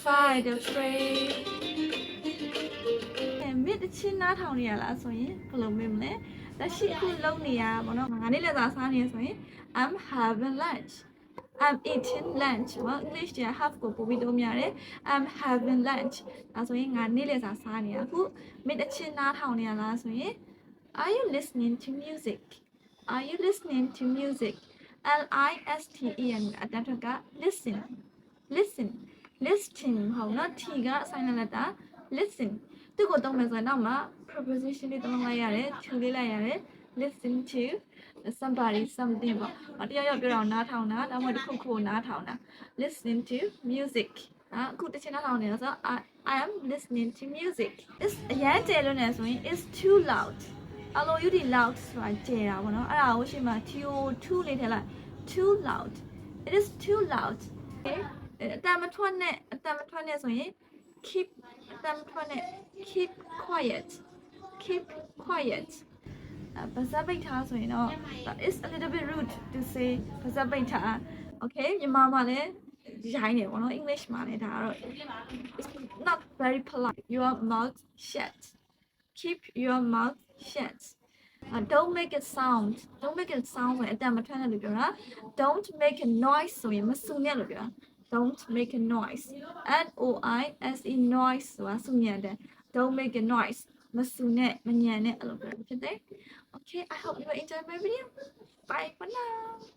fight afraid မြစ်တချင်းနားထောင်နေရလားဆိုရင်ဘယ်လိုမေးမလဲလက်ရှိအခုလုပ်နေရပါတော့ငါနေ့လည်းသာစားနေရဆိုရင် I'm having lunch I'm eating lunch ပေါ့ English တွေက have ကိုပို့ပြီးတော့များတယ် I'm having lunch ဒါဆိုရင်ငါနေ့လည်းသာစားနေရအခုမြစ်တချင်းနားထောင်နေရလားဆိုရင် Are you listening to music Are you listening to music LISTEN အတန်းထွက်က listen listen listen ဟုတ်နော် T က silent letter listen သူ့ကိုသုံးမယ်ဆိုရင်တော့မှ preposition လေးသုံးလိုက်ရတယ် to လေးလိုက်ရတယ် listen to somebody something ပေါ့တယောက်ယောက်ပြောတာနားထောင်တာဒါမှမဟုတ်တစ်ခုခုနားထောင်တာ listen to music အခုတစ်ချက်နားထောင်နေတော့ဆို I am listening to music is အရန်ကျယ်လို့နေဆိုရင် is too loud အလိုယူဒီ loud ဆိုတာကျယ်တာပေါ့နော်အဲ့ဒါကိုရှေ့မှာ to လေးထည့်လိုက် too loud it is too loud okay အတန်မထွက်နဲ့ဆိုရင် keep အတန်မထွက်နဲ့ keep quiet keep quiet ပါဇက်ပိတ်ထားဆိုရင်တော့ it's a little bit rude to say ပါဇက်ပိတ်ထား okay မြန်မာမှာလည်းရိုင်းနေပေါ့နော် English မှာလည်းဒါကတော့ it's not very polite your mouth shut keep your mouth shut don't make a sound ဆိုရင်အတန်မထွက်နဲ့လို့ပြောတာ don't make a noise ဆိုရင်မဆူနဲ့လို့ပြောတာ don't make a noise NOISE noise ဆိုတာဆူညံတယ် don't make a noise မဆူနဲ့မညံနဲ့အဲ့လိုပြောဖြစ်တယ် okay I hope you enjoy my video bye for now